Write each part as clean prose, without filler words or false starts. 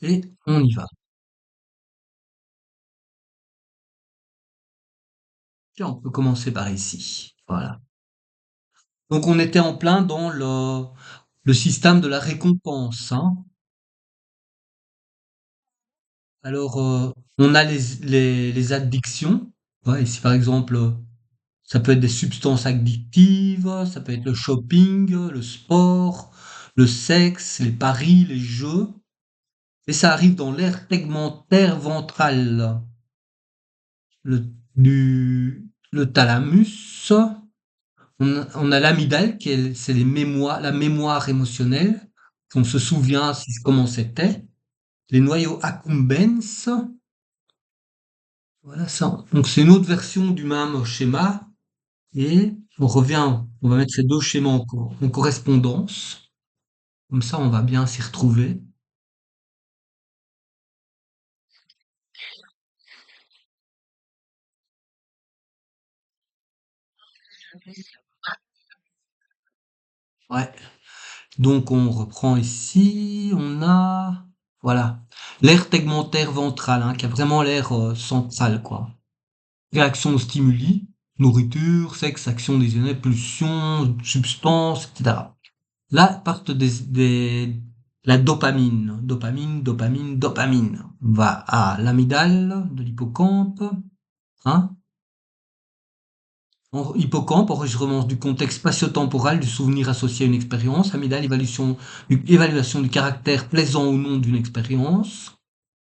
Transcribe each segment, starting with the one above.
et on y va. Tiens, on peut commencer par ici. Voilà. Donc on était en plein dans le système de la récompense, hein. Alors, on a les addictions. Ouais, ici, par exemple, ça peut être des substances addictives, ça peut être le shopping, le sport, le sexe, les paris, les jeux. Et ça arrive dans l'aire tegmentaire ventrale, le, le thalamus. On a l'amygdale, c'est la mémoire émotionnelle. On se souvient comment c'était. Les noyaux accumbens. Voilà ça. Donc c'est une autre version du même schéma. Et on va mettre ces deux schémas en correspondance. Comme ça, on va bien s'y retrouver. Ouais. Donc on reprend ici. On a, voilà, l'aire tegmentaire ventrale, hein, qui a vraiment l'air central, quoi. Réaction aux stimuli, nourriture, sexe, action désignée, pulsion, substance, etc. Là partent la dopamine. Dopamine, dopamine, dopamine. On va à l'amygdale de l'hippocampe, hein. Hippocampe, enregistrement du contexte spatio-temporel du souvenir associé à une expérience. Amygdale, évaluation du caractère plaisant ou non d'une expérience.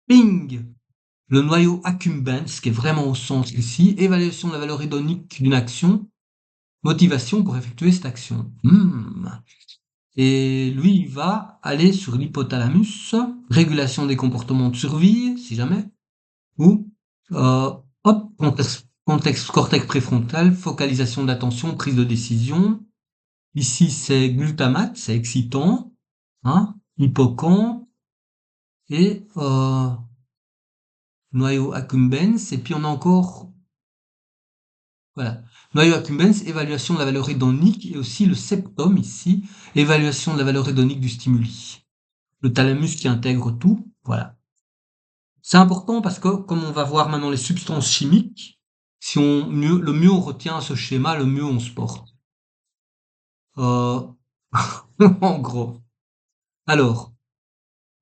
Ping! Le noyau accumbens, qui est vraiment au centre ici. Évaluation de la valeur hédonique d'une action. Motivation pour effectuer cette action. Et lui, il va aller sur l'hypothalamus, régulation des comportements de survie, si jamais, ou hop, contexte cortex préfrontal, focalisation de l'attention, prise de décision. Ici, c'est glutamate, c'est excitant, hein, hippocampe et noyau accumbens. Et puis on a encore, voilà, noyau accumbens, évaluation de la valeur hédonique et aussi le septum ici, évaluation de la valeur hédonique du stimuli. Le thalamus qui intègre tout, voilà. C'est important parce que, comme on va voir maintenant les substances chimiques, le mieux on retient ce schéma, le mieux on se porte. Euh, en gros. Alors,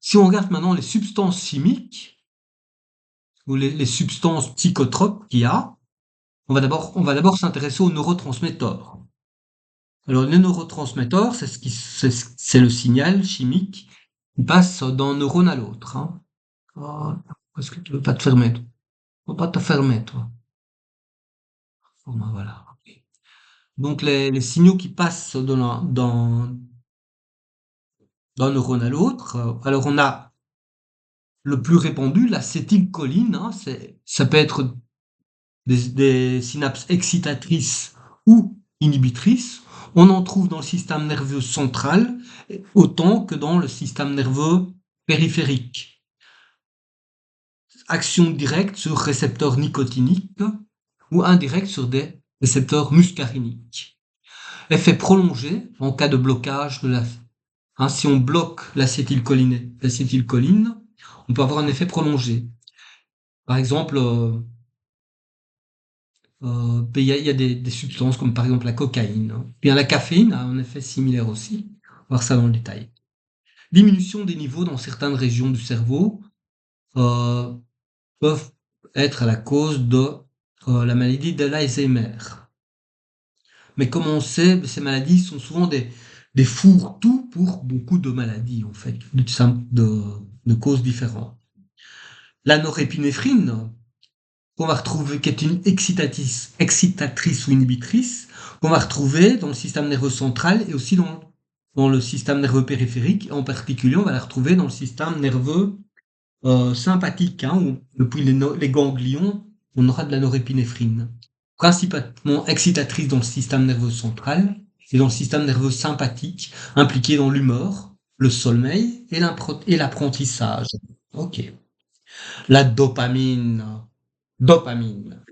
si on regarde maintenant les substances chimiques, ou les substances psychotropes qu'il y a, on va d'abord s'intéresser aux neurotransmetteurs. Alors, les neurotransmetteurs, c'est le signal chimique qui passe d'un neurone à l'autre, hein. Oh, est-ce que tu veux pas te fermer, toi? Faut pas te fermer, toi. Bon, ben voilà. Ok. Donc les signaux qui passent d'un neurone à l'autre. Alors on a le plus répandu, l'acétylcholine, hein, ça peut être des synapses excitatrices ou inhibitrices. On en trouve dans le système nerveux central autant que dans le système nerveux périphérique. Action directe sur récepteurs nicotiniques ou indirecte sur des récepteurs muscariniques. Effet prolongé en cas de blocage de la. Hein, si on bloque l'acétylcholine, on peut avoir un effet prolongé. Par exemple, il y a des substances comme par exemple la cocaïne, hein. Bien, la caféine a un effet similaire aussi. On va voir ça dans le détail. Diminution des niveaux dans certaines régions du cerveau euh, peuvent être à la cause de la maladie de l'Alzheimer. Mais comme on sait, ces maladies sont souvent des fourre-tout pour beaucoup de maladies, en fait, de causes différentes. La norépinéphrine, qu'on va retrouver, qui est une excitatrice ou inhibitrice, qu'on va retrouver dans le système nerveux central et aussi dans le système nerveux périphérique. En particulier, on va la retrouver dans le système nerveux sympathique, hein, où depuis les ganglions, on aura de la norépinéphrine. Principalement excitatrice dans le système nerveux central et dans le système nerveux sympathique, impliqué dans l'humeur, le sommeil et l'apprentissage. Ok. La dopamine. Dopamine.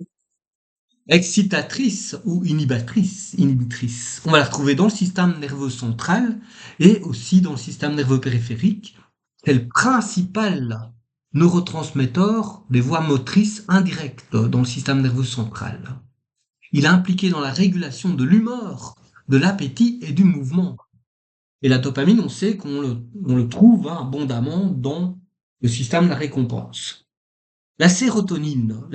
Excitatrice ou inhibitrice. On va la retrouver dans le système nerveux central et aussi dans le système nerveux périphérique. C'est le principal neurotransmetteur des voies motrices indirectes dans le système nerveux central. Il est impliqué dans la régulation de l'humeur, de l'appétit et du mouvement. Et la dopamine, on sait qu'on le trouve abondamment dans le système de la récompense. La sérotonine,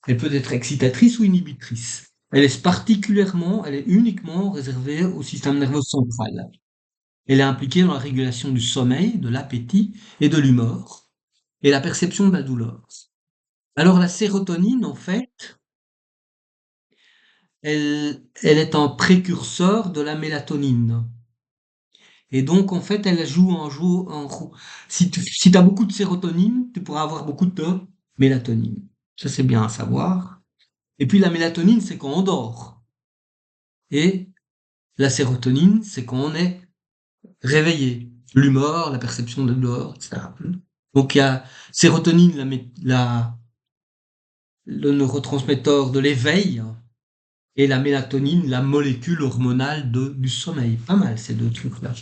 elle peut être excitatrice ou inhibitrice. Elle est uniquement réservée au système nerveux central. Elle est impliquée dans la régulation du sommeil, de l'appétit et de l'humeur, et la perception de la douleur. Alors la sérotonine, en fait, elle est un précurseur de la mélatonine. Et donc, en fait, elle joue si tu as beaucoup de sérotonine, tu pourras avoir beaucoup de mélatonine. Ça, c'est bien à savoir. Et puis, la mélatonine, c'est quand on dort. Et la sérotonine, c'est quand on est réveillé. L'humeur, la perception de l'humeur, etc. Donc, il y a sérotonine, le neurotransmetteur de l'éveil, et la mélatonine, la molécule hormonale du sommeil. Pas mal, ces deux trucs-là.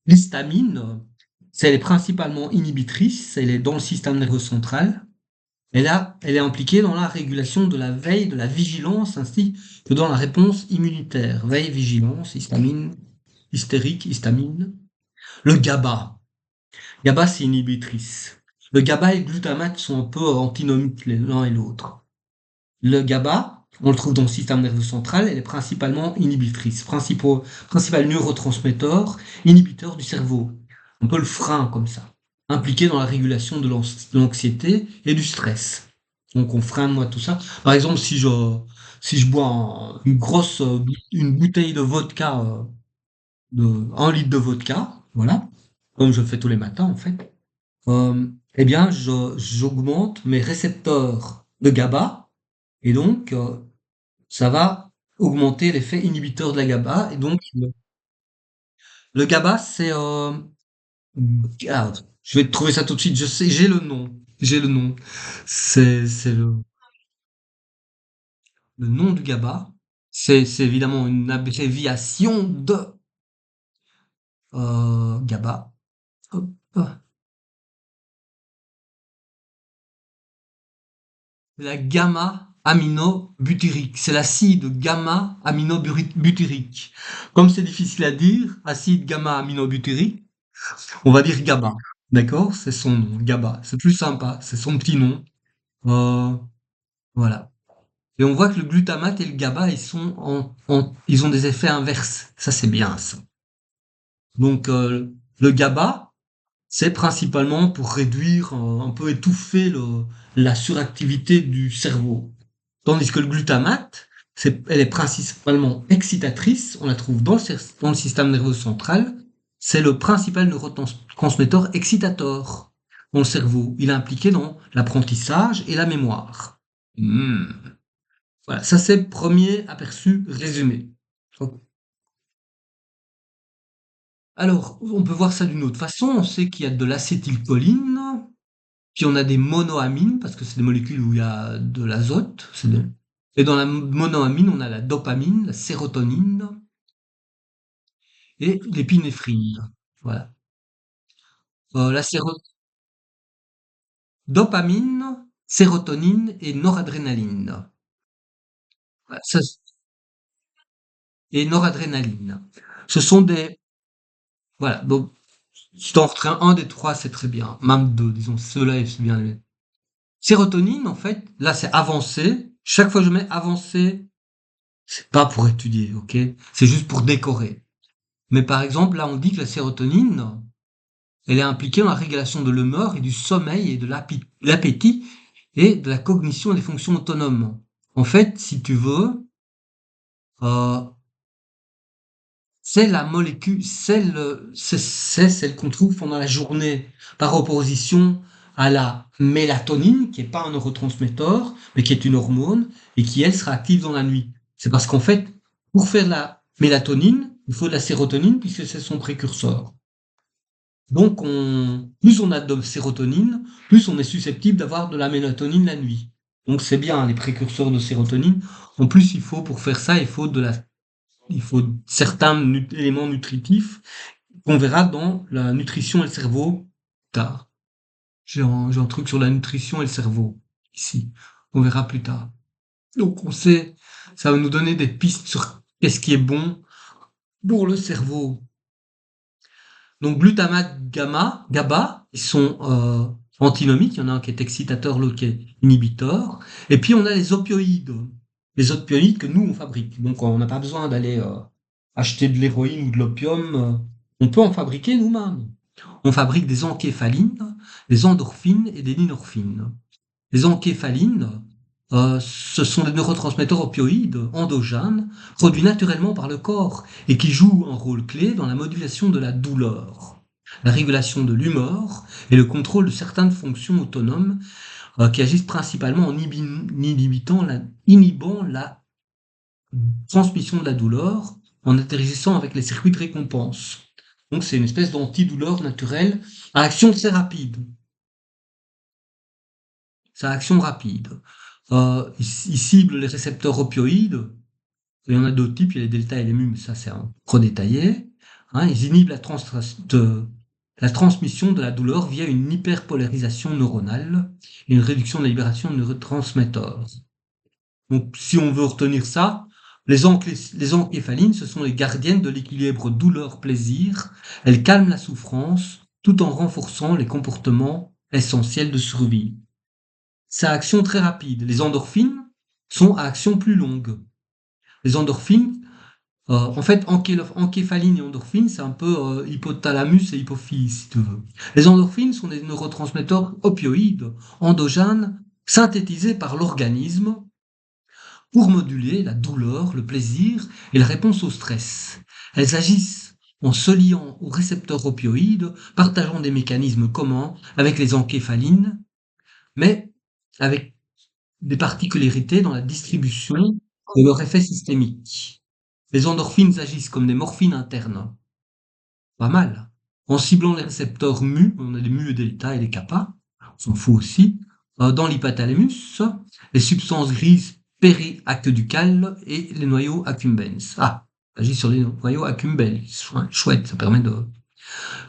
L'histamine, elle est principalement inhibitrice, elle est dans le système nerveux central. Elle est impliquée dans la régulation de la veille, de la vigilance, ainsi que dans la réponse immunitaire. Veille, vigilance, histamine, hystérique, histamine. Le GABA. GABA, c'est inhibitrice. Le GABA et le glutamate sont un peu antinomiques l'un et l'autre. Le GABA, on le trouve dans le système nerveux central, elle est principalement inhibitrice, principal neurotransmetteur, inhibiteur du cerveau. Un peu le frein comme ça, impliqué dans la régulation de l'anxiété et du stress. Donc on freine moi tout ça. Par exemple, si je bois une bouteille de vodka, de 1 litre de vodka, voilà, comme je fais tous les matins en fait, eh bien j'augmente mes récepteurs de GABA et donc ça va augmenter l'effet inhibiteur de la GABA. Et donc, le GABA, c'est... ah, je vais te trouver ça tout de suite. Je sais, j'ai le nom. J'ai le nom. C'est le nom du GABA. C'est évidemment une abréviation de GABA. Hop. La gamma-aminobutyrique. C'est l'acide gamma-aminobutyrique. Comme c'est difficile à dire, acide gamma-aminobutyrique, on va dire GABA. D'accord? C'est son nom, GABA. C'est plus sympa. C'est son petit nom. Euh, voilà. Et on voit que le glutamate et le GABA, ils ont des effets inverses. Ça, c'est bien, ça. Donc, le GABA, c'est principalement pour réduire, un peu étouffer la suractivité du cerveau. Tandis que le glutamate, elle est principalement excitatrice. On la trouve dans le système nerveux central. C'est le principal neurotransmetteur excitateur dans le cerveau. Il est impliqué dans l'apprentissage et la mémoire. Hmm. Voilà, ça c'est le premier aperçu résumé. Alors, on peut voir ça d'une autre façon. On sait qu'il y a de l'acétylcholine, puis on a des monoamines, parce que c'est des molécules où il y a de l'azote. Et dans la monoamine, on a la dopamine, la sérotonine et l'épinéphrine. Voilà. La dopamine, sérotonine et noradrénaline. Voilà, et noradrénaline. Ce sont des... Voilà, donc si t'en retiens un des trois, c'est très bien. Même deux, disons, ceux-là, c'est bien. Sérotonine, en fait, là, c'est avancé. Chaque fois que je mets avancé, c'est pas pour étudier, ok? C'est juste pour décorer. Mais par exemple, là, on dit que la sérotonine, elle est impliquée dans la régulation de l'humeur et du sommeil et de l'appétit et de la cognition et des fonctions autonomes. En fait, si tu veux, euh, c'est la molécule, c'est celle qu'on trouve pendant la journée, par opposition à la mélatonine, qui est pas un neurotransmetteur, mais qui est une hormone, et qui, elle, sera active dans la nuit. C'est parce qu'en fait, pour faire la mélatonine, il faut de la sérotonine, puisque c'est son précurseur. Donc, plus on a de sérotonine, plus on est susceptible d'avoir de la mélatonine la nuit. Donc, c'est bien, les précurseurs de sérotonine. En plus, pour faire ça, il faut certains éléments nutritifs qu'on verra dans la nutrition et le cerveau plus tard. J'ai un truc sur la nutrition et le cerveau, ici. On verra plus tard. Donc on sait, ça va nous donner des pistes sur qu'est-ce qui est bon pour le cerveau. Donc glutamate gamma, GABA, ils sont antinomiques. Il y en a un qui est excitateur, l'autre qui est inhibiteur. Et puis on a les opioïdes. Les opioïdes que nous on fabrique. Donc on n'a pas besoin d'aller acheter de l'héroïne ou de l'opium. On peut en fabriquer nous-mêmes. On fabrique des encéphalines, des endorphines et des dynorphines. Les encéphalines, ce sont des neurotransmetteurs opioïdes endogènes produits naturellement par le corps et qui jouent un rôle clé dans la modulation de la douleur, la régulation de l'humeur et le contrôle de certaines fonctions autonomes qui agissent principalement en inhibant la transmission de la douleur en interagissant avec les circuits de récompense. Donc c'est une espèce d'antidouleur naturelle à action très rapide. Ça a action rapide. Il cible les récepteurs opioïdes. Il y en a d'autres types, il y a les delta et les mu, mais ça c'est trop détaillé. Hein, ils inhibent la transmission de la douleur via une hyperpolarisation neuronale et une réduction de la libération de neurotransmetteurs. Donc si on veut retenir ça, les encéphalines, ce sont les gardiennes de l'équilibre douleur-plaisir. Elles calment la souffrance tout en renforçant les comportements essentiels de survie. Ça a action très rapide. Les endorphines sont à action plus longue. Les endorphines, en fait, encéphaline et endorphine, c'est un peu hypothalamus et hypophyse, si tu veux. Les endorphines sont des neurotransmetteurs opioïdes endogènes synthétisés par l'organisme pour moduler la douleur, le plaisir et la réponse au stress. Elles agissent en se liant aux récepteurs opioïdes, partageant des mécanismes communs avec les encéphalines, mais avec des particularités dans la distribution de leur effet systémique. Les endorphines agissent comme des morphines internes. Pas mal. En ciblant les récepteurs mu, on a des mu et delta et des kappa, on s'en fout aussi, dans l'hypothalamus, les substances grises périaqueducales et les noyaux accumbens. Ah, agit sur les noyaux accumbens. Chouette, ça permet de...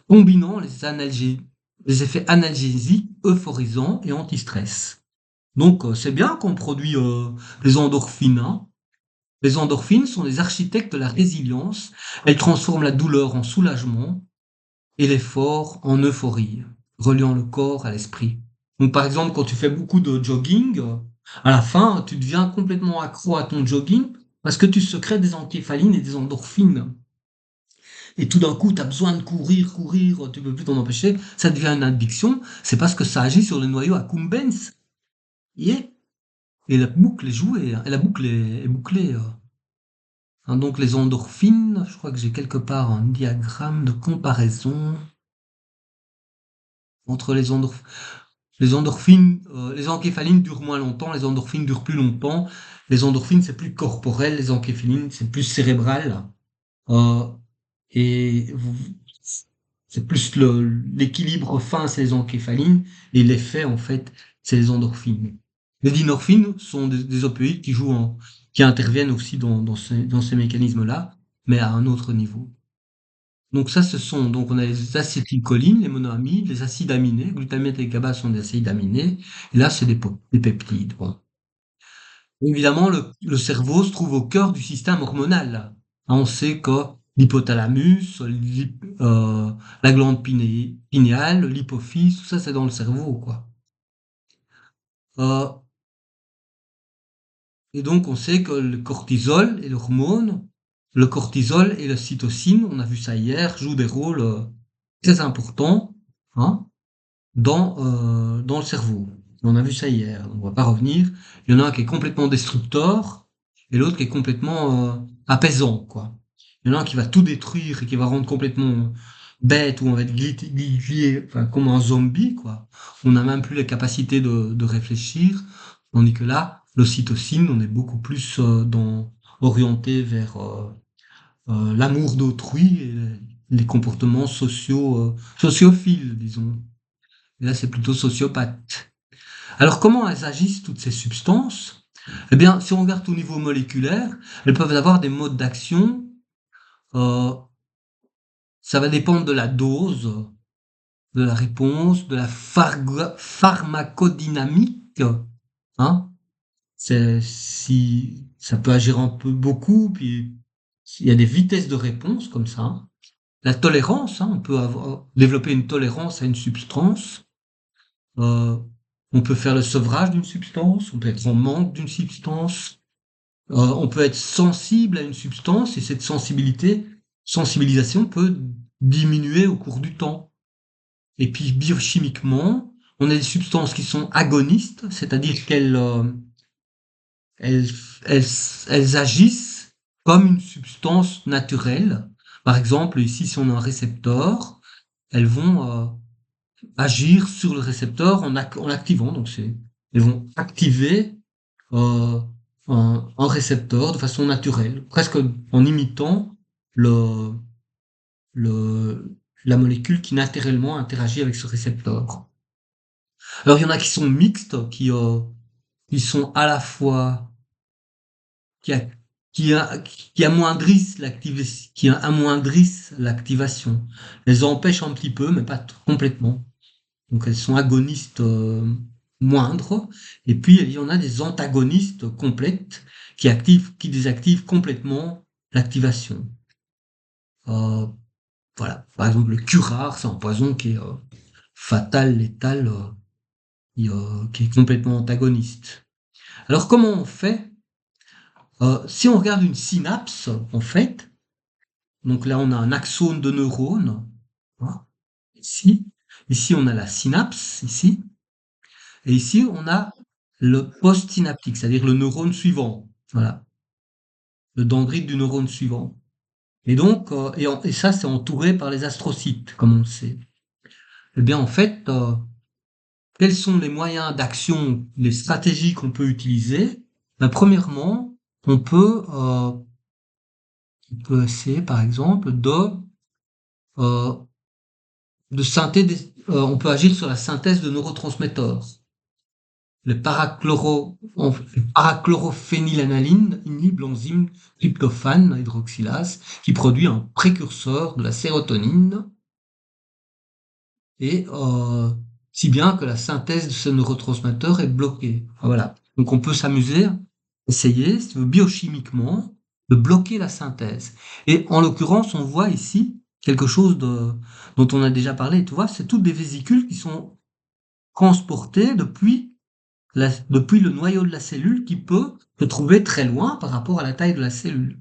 Combinant les effets analgésiques, euphorisants et anti-stress. Donc c'est bien qu'on produit des endorphines. Hein. Les endorphines sont les architectes de la résilience. Elles transforment la douleur en soulagement et l'effort en euphorie, reliant le corps à l'esprit. Donc par exemple, quand tu fais beaucoup de jogging, à la fin, tu deviens complètement accro à ton jogging parce que tu secrètes des encéphalines et des endorphines. Et tout d'un coup, tu as besoin de courir, tu peux plus t'en empêcher, ça devient une addiction, c'est parce que ça agit sur le noyau accumbens. Yeah. Et la boucle est jouée, hein. Et la boucle est bouclée. Hein, donc les endorphines, je crois que j'ai quelque part un diagramme de comparaison entre les endorphines, les encéphalines durent moins longtemps, les endorphines durent plus longtemps. Les endorphines, c'est plus corporel, les encéphalines, c'est plus cérébral. Euh, et c'est plus l'équilibre fin, c'est les encéphalines, et l'effet, en fait, c'est les endorphines. Les dynorphines sont des opioïdes qui interviennent aussi dans ces mécanismes-là, mais à un autre niveau. Donc ça, donc on a les acétylcholines, les monoamides, les acides aminés, glutamate et GABA sont des acides aminés, et là, c'est des peptides. Bon. Évidemment, le cerveau se trouve au cœur du système hormonal. Hein, on sait que l'hypothalamus, la glande pinéale, l'hypophyse, tout ça, c'est dans le cerveau, quoi. Euh, et donc, on sait que le cortisol et l'hormone, le cortisol et la cytocine, on a vu ça hier, jouent des rôles très importants, hein, dans le cerveau. On a vu ça hier, on va pas revenir. Il y en a un qui est complètement destructeur et l'autre qui est complètement apaisant, quoi. Il y en a un qui va tout détruire et qui va rendre complètement bête ou on va être glié, enfin, comme un zombie, quoi. On n'a même plus la capacité de réfléchir, tandis que là, l'ocytocine, on est beaucoup plus orienté vers l'amour d'autrui et les comportements sociophiles, disons. Et là, c'est plutôt sociopathe. Alors, comment elles agissent, toutes ces substances? Eh bien, si on regarde au niveau moléculaire, elles peuvent avoir des modes d'action Ça va dépendre de la dose, de la réponse, de la pharmacodynamique, hein. C'est si ça peut agir un peu beaucoup, puis il y a des vitesses de réponse comme ça, hein. La tolérance, hein, on peut développer une tolérance à une substance. Euh, on peut faire le sevrage d'une substance, on peut être en manque d'une substance, on peut être sensible à une substance et cette sensibilisation peut diminuer au cours du temps. Et puis biochimiquement, on a des substances qui sont agonistes, c'est-à-dire elles, elles, elles agissent comme une substance naturelle. Par exemple, ici, si on a un récepteur, elles vont agir sur le récepteur en l'activant. Donc, elles vont activer euh, un récepteur de façon naturelle, presque en imitant le, le, la molécule qui naturellement interagit avec ce récepteur. Alors, il y en a qui sont mixtes, qui sont à la fois qui, a- qui amoindrissent qui amoindrissent l'activation. Elles empêchent un petit peu, mais pas complètement. Donc elles sont agonistes moindres. Et puis il y en a des antagonistes complètes qui désactivent complètement l'activation. Euh, voilà. Par exemple, le curare, c'est un poison qui est fatal, létal, qui est complètement antagoniste. Alors comment on fait? Si on regarde une synapse, en fait, donc là on a un axone de neurones, hein, ici, ici on a la synapse, ici, et ici on a le postsynaptique, c'est-à-dire le neurone suivant, voilà, le dendrite du neurone suivant. Et donc, et ça c'est entouré par les astrocytes, comme on le sait. Eh bien en fait, quels sont les moyens d'action, les stratégies qu'on peut utiliser? Ben, premièrement, on peut, euh, on peut essayer par exemple euh, de synthèse, on peut agir sur la synthèse de neurotransmetteurs. Le parachlorophénylanaline inhibe l'enzyme tryptophane hydroxylase qui produit un précurseur de la sérotonine et si bien que la synthèse de ce neurotransmetteur est bloquée. Voilà. Donc on peut s'amuser, essayer, si tu veux, biochimiquement, de bloquer la synthèse. Et en l'occurrence, on voit ici quelque chose dont on a déjà parlé. Tu vois, c'est toutes des vésicules qui sont transportées depuis le noyau de la cellule qui peut se trouver très loin par rapport à la taille de la cellule.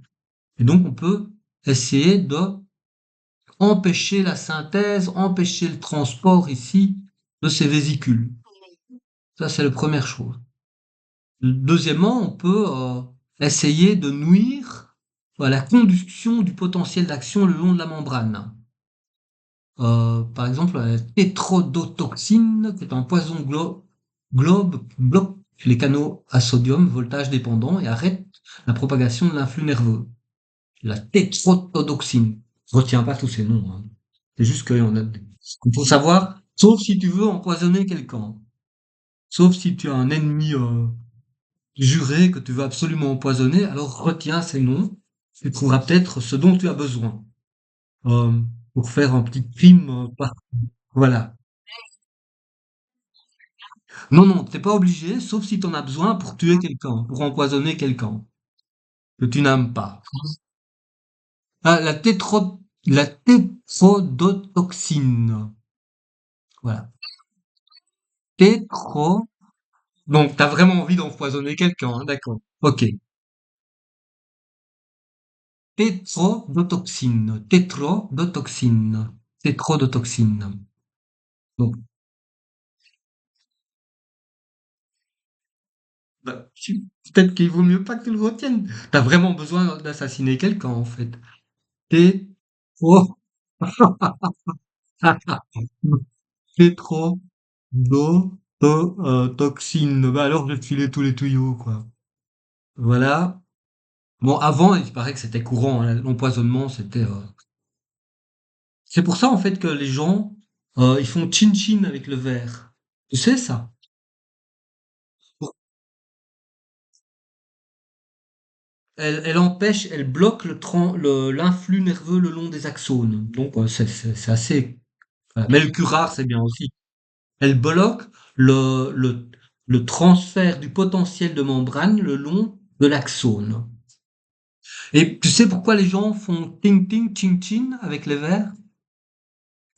Et donc on peut essayer de empêcher la synthèse, empêcher le transport ici de ces vésicules. Ça, c'est la première chose. Deuxièmement, on peut essayer de nuire à la conduction du potentiel d'action le long de la membrane. Par exemple, la tétrodotoxine, qui est un poison globe, bloque les canaux à sodium, voltage dépendant, et arrête la propagation de l'influx nerveux. La tétrodotoxine. Je retiens pas tous ces noms, hein. C'est juste il faut savoir, sauf si tu veux empoisonner quelqu'un. Sauf si tu as un ennemi juré que tu veux absolument empoisonner, alors retiens ces noms. Tu trouveras peut-être ce dont tu as besoin. Euh, pour faire un petit crime. Voilà. Non, non, t'es pas obligé, sauf si t'en as besoin pour tuer quelqu'un, pour empoisonner quelqu'un que tu n'aimes pas. Ah, la tétrodotoxine. Voilà. Tétro, donc t'as vraiment envie d'empoisonner quelqu'un, hein, d'accord. Ok. Tétrodotoxine. Tétrodotoxine. Tétrodotoxine. Donc, peut-être qu'il vaut mieux pas que tu le retiennes. T'as vraiment besoin d'assassiner quelqu'un, en fait. Tétro, tétrodotoxine. Bah alors, je vais te filer tous les tuyaux, quoi. Voilà. Bon, avant, il paraît que c'était courant, hein, l'empoisonnement, c'était. C'est pour ça, en fait, que les gens, ils font chin-chin avec le verre. Tu sais ça? Pour- elle bloque l'influx nerveux le long des axones. Donc, c'est assez. Voilà. Mais le curare, c'est bien aussi. Elle bloque le, le, le transfert du potentiel de membrane le long de l'axone. Et tu sais pourquoi les gens font ting ting ching ching avec les verres?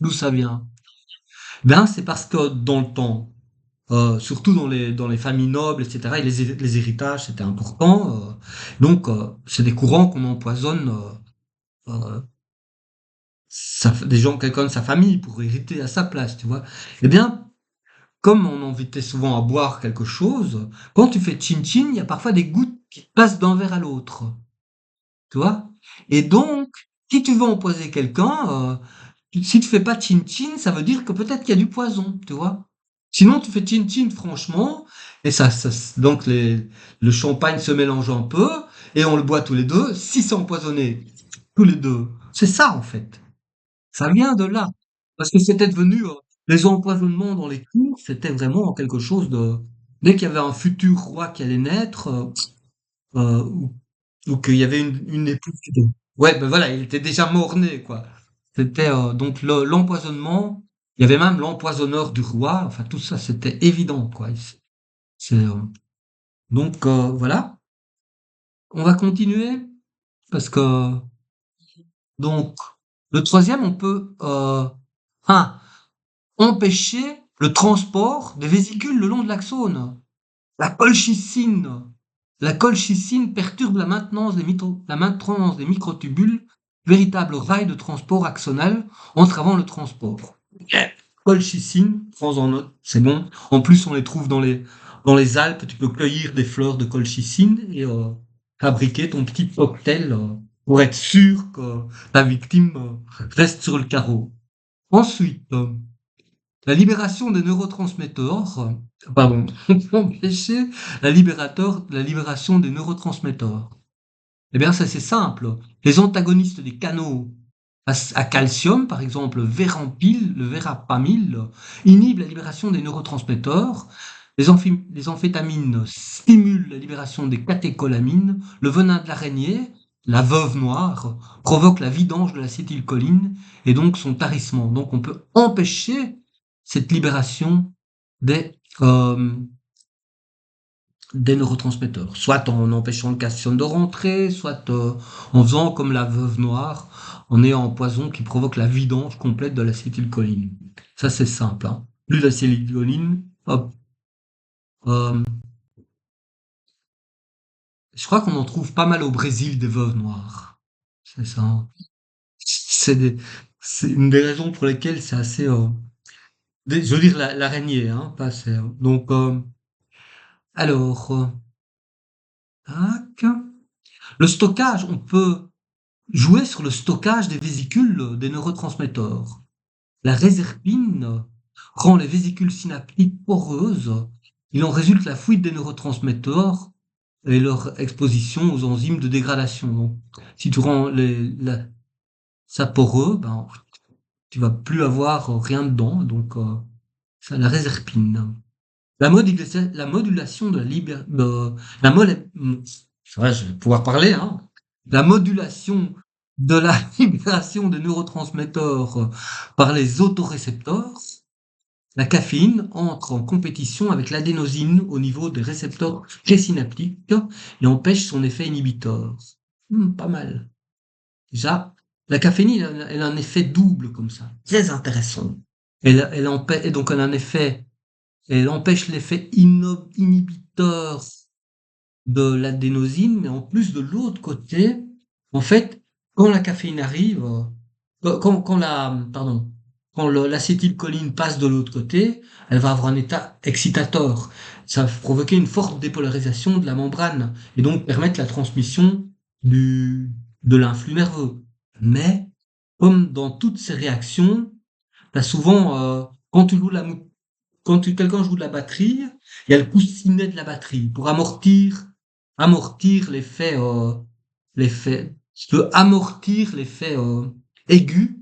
D'où ça vient? Ben, c'est parce que dans le temps, surtout dans les familles nobles, etc., et les héritages, c'était important. Donc, c'est des courants qu'on empoisonne des gens, quelqu'un de sa famille pour hériter à sa place, tu vois. Eh bien, comme on invitait souvent à boire quelque chose, quand tu fais chin-chin, il y a parfois des gouttes qui passent d'un verre à l'autre, tu vois. Et donc, si tu veux empoisonner quelqu'un, si tu fais pas chin-chin, ça veut dire que peut-être qu'il y a du poison, tu vois. Sinon, tu fais chin-chin franchement, et donc le champagne se mélange un peu, et on le boit tous les deux, si c'est empoisonné, tous les deux. C'est ça, en fait. Ça vient de là. Parce que c'était devenu, les empoisonnements dans les cours, c'était vraiment quelque chose de, dès qu'il y avait un futur roi qui allait naître, ou, qu'il y avait une épouse qui était, ouais, ben voilà, il était déjà mort-né, quoi. C'était, donc l'empoisonnement, il y avait même l'empoisonneur du roi, enfin tout ça, c'était évident, quoi. Donc, voilà. On va continuer, parce que, donc, le troisième, on peut, ah, empêcher le transport des vésicules le long de l'axone. La colchicine. La colchicine perturbe la maintenance des microtubules, véritable rail de transport axonal, entravant le transport. Colchicine, prends en note, c'est bon. En plus, on les trouve dans les Alpes. Tu peux cueillir des fleurs de colchicine et fabriquer ton petit cocktail pour être sûr que ta victime reste sur le carreau. Ensuite, la libération des neurotransmetteurs, pardon, empêcher la libération des neurotransmetteurs. Eh bien, ça c'est simple. Les antagonistes des canaux à calcium, par exemple le verapamil, inhibent la libération des neurotransmetteurs. Les amphétamines stimulent la libération des catécholamines. Le venin de l'araignée, la veuve noire, provoque la vidange de l'acétylcholine et donc son tarissement. Donc on peut empêcher cette libération des, euh, des neurotransmetteurs, soit en empêchant le calcium de rentrer, soit en faisant comme la veuve noire, en ayant un poison qui provoque la vidange complète de l'acétylcholine. Ça c'est simple, hein. Plus d'acétylcholine, hop. Euh, je crois qu'on en trouve pas mal au Brésil des veuves noires. C'est ça, hein. C'est des- c'est une des raisons pour lesquelles c'est assez. Je veux dire l'araignée, hein, pas c'est. Donc alors, tac. Le stockage, on peut jouer sur le stockage des vésicules des neurotransmetteurs. La réserpine rend les vésicules synaptiques poreuses. Il en résulte la fuite des neurotransmetteurs et leur exposition aux enzymes de dégradation. Donc, si tu rends ça poreux, ben, tu vas plus avoir rien dedans. Donc, c'est la réserpine. La modulation de la libération, la mole, ouais, je vais pouvoir parler, hein. La modulation de la libération des neurotransmetteurs par les autorécepteurs. La caféine entre en compétition avec l'adénosine au niveau des récepteurs présynaptiques et empêche son effet inhibiteur. Pas mal. Déjà, la caféine, elle a un effet double comme ça, très intéressant. Et donc elle a un effet, elle empêche l'effet inhibiteur de l'adénosine, mais en plus de l'autre côté, en fait, quand la caféine arrive, pardon, quand l'acétylcholine passe de l'autre côté, elle va avoir un état excitateur. Ça va provoquer une forte dépolarisation de la membrane et donc permettre la transmission de l'influx nerveux. Mais, comme dans toutes ces réactions, t'as souvent, quand tu joues de la, mou- quand quelqu'un joue de la batterie, il y a le coussinet de la batterie pour amortir l'effet, je peux amortir l'effet aigu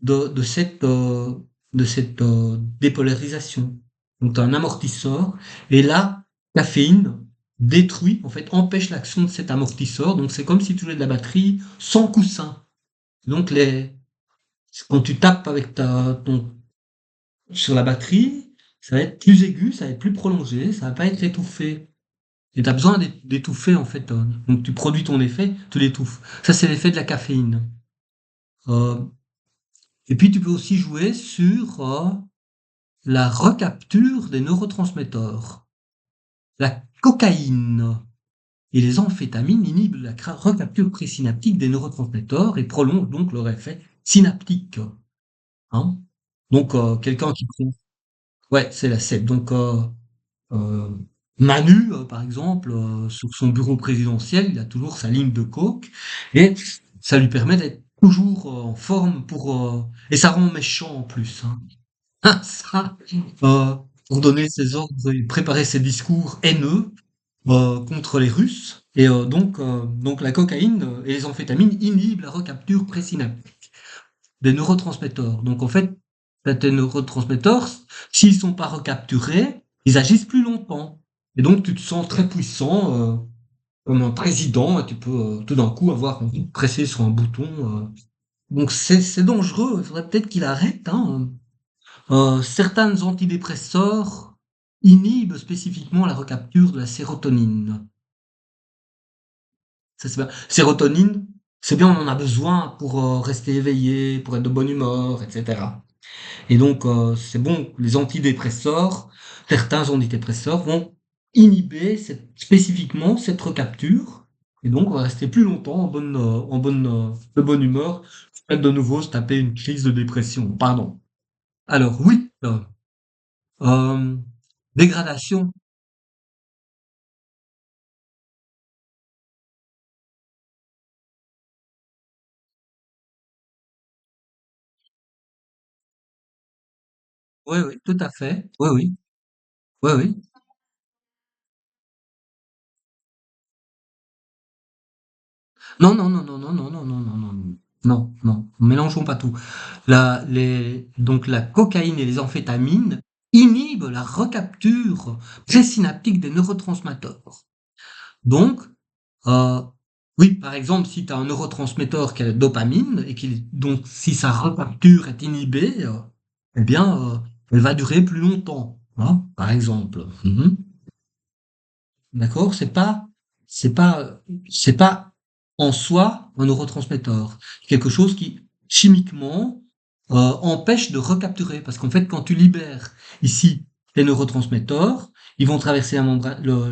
de, de cette, euh, de cette dépolarisation. Donc, tu as un amortisseur. Et la caféine détruit, en fait, empêche l'action de cet amortisseur. Donc c'est comme si tu jouais de la batterie sans coussin. Donc quand tu tapes avec sur la batterie, ça va être plus aigu, ça va être plus prolongé, ça va pas être étouffé. Et tu as besoin d'étouffer en fait. Donc tu produis ton effet, tu l'étouffes. Ça c'est l'effet de la caféine. Euh, et puis tu peux aussi jouer sur la recapture des neurotransmetteurs. La cocaïne et les amphétamines inhibent la recapture présynaptique des neurotransmetteurs et prolongent donc leur effet synaptique. Hein. Donc quelqu'un qui prend... Ouais, c'est la CEP. Donc euh, Manu, par exemple, sur son bureau présidentiel, il a toujours sa ligne de coke et ça lui permet d'être toujours en forme et ça rend méchant en plus. Hein. Ça, pour donner ses ordres et préparer ses discours haineux contre les Russes. Et donc la cocaïne et les amphétamines inhibent la recapture présynaptique des neurotransmetteurs. Donc en fait, tes neurotransmetteurs, s'ils sont pas recapturés, ils agissent plus longtemps. Et donc tu te sens très puissant, comme un président, et tu peux tout d'un coup avoir envie de presser sur un bouton. Donc c'est dangereux, il faudrait peut-être qu'il arrête. Hein. Certains antidépresseurs inhibent spécifiquement la recapture de la sérotonine. Ça, c'est bien. Sérotonine, c'est bien, on en a besoin pour rester éveillé, pour être de bonne humeur, etc. Et donc, c'est bon, les antidépresseurs, certains antidépresseurs vont inhiber spécifiquement cette recapture. Et donc, on va rester plus longtemps de bonne humeur, peut-être de nouveau se taper une crise de dépression. Pardon. Alors, oui, euh, dégradation. Oui, oui, tout à fait. Oui, oui, oui, oui. Non, non, non, non, non, non, non, non, non, non, non, non, non, mélangeons pas tout. Donc la cocaïne et les amphétamines inhibent la recapture présynaptique des neurotransmetteurs. Donc, euh, oui, par exemple, si tu as un neurotransmetteur qui est la dopamine et donc si sa recapture est inhibée, eh bien, elle va durer plus longtemps, hein, par exemple. Mhm. D'accord? C'est pas en soi un neurotransmetteur. C'est quelque chose qui, chimiquement, empêche de recapturer. Parce qu'en fait, quand tu libères ici les neurotransmetteurs, ils vont traverser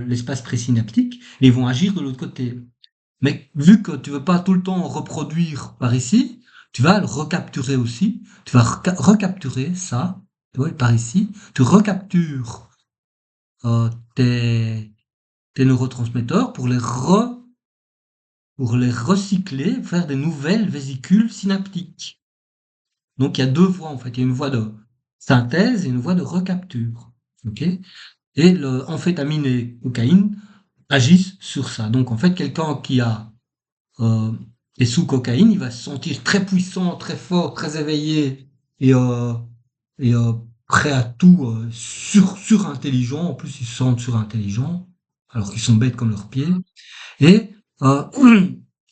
l'espace présynaptique et ils vont agir de l'autre côté. Mais vu que tu veux pas tout le temps reproduire par ici, tu vas le recapturer aussi. Tu vas recapturer ça, tu vois, par ici. Tu recaptures euh, tes, tes neurotransmetteurs pour les recycler, faire des nouvelles vésicules synaptiques. Donc il y a deux voies en fait, il y a une voie de synthèse et une voie de recapture. Ok. Et le amphétamine et cocaïne agissent sur ça. Donc en fait, quelqu'un qui euh, est sous cocaïne, il va se sentir très puissant, très fort, très éveillé et, euh, et prêt à tout, sur intelligent. En plus, ils se sentent surintelligents, alors qu'ils sont bêtes comme leurs pieds. Et, euh,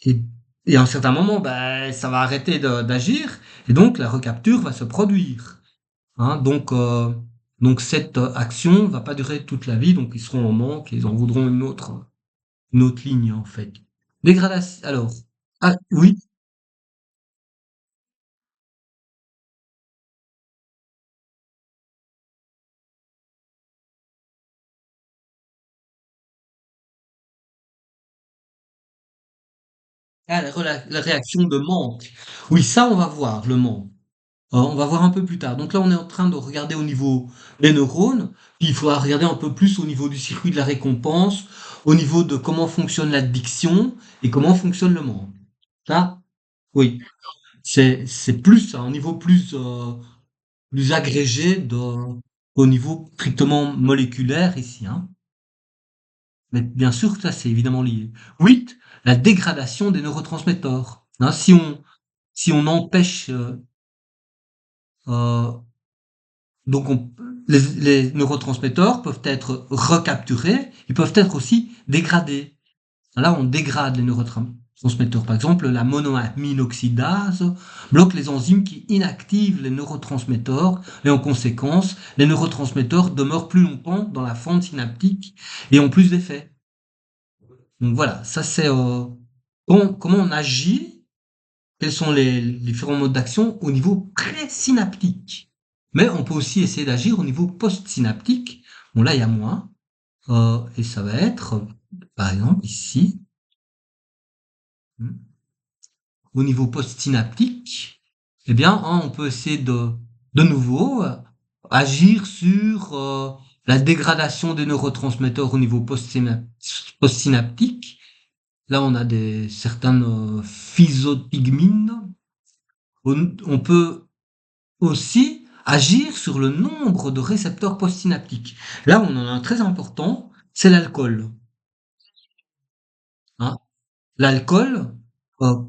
et, et à un certain moment, ben, ça va arrêter d'agir, et donc la recapture va se produire. Hein. Donc cette action va pas durer toute la vie, donc ils seront en manque et ils en voudront une autre ligne en fait. Dégradation. Alors, ah oui, la réaction de manque. Oui, ça on va voir le manque. On va voir un peu plus tard. Donc là, on est en train de regarder au niveau des neurones, puis il faudra regarder un peu plus au niveau du circuit de la récompense, au niveau de comment fonctionne l'addiction et comment fonctionne le manque. Ça, oui, c'est plus à un niveau plus agrégé au niveau strictement moléculaire ici, hein. Mais bien sûr que ça, c'est évidemment lié. 8, la dégradation des neurotransmetteurs. Hein, si on empêche euh, donc les neurotransmetteurs peuvent être recapturés, ils peuvent être aussi dégradés. Là, on dégrade les neurotransmetteurs. Par exemple, la monoamine oxydase bloque les enzymes qui inactivent les neurotransmetteurs et en conséquence, les neurotransmetteurs demeurent plus longtemps dans la fente synaptique et ont plus d'effets. Donc voilà, ça c'est comment on agit, quels sont les différents modes d'action au niveau présynaptique. Mais on peut aussi essayer d'agir au niveau postsynaptique. Bon là, il y a moins. Et ça va être, par exemple, ici, au niveau postsynaptique, eh bien, hein, on peut essayer de nouveau agir sur la dégradation des neurotransmetteurs au niveau postsynaptique. Là, on a certaines physopygmines. On peut aussi agir sur le nombre de récepteurs postsynaptiques. Là, on en a un très important, c'est l'alcool. Hein. L'alcool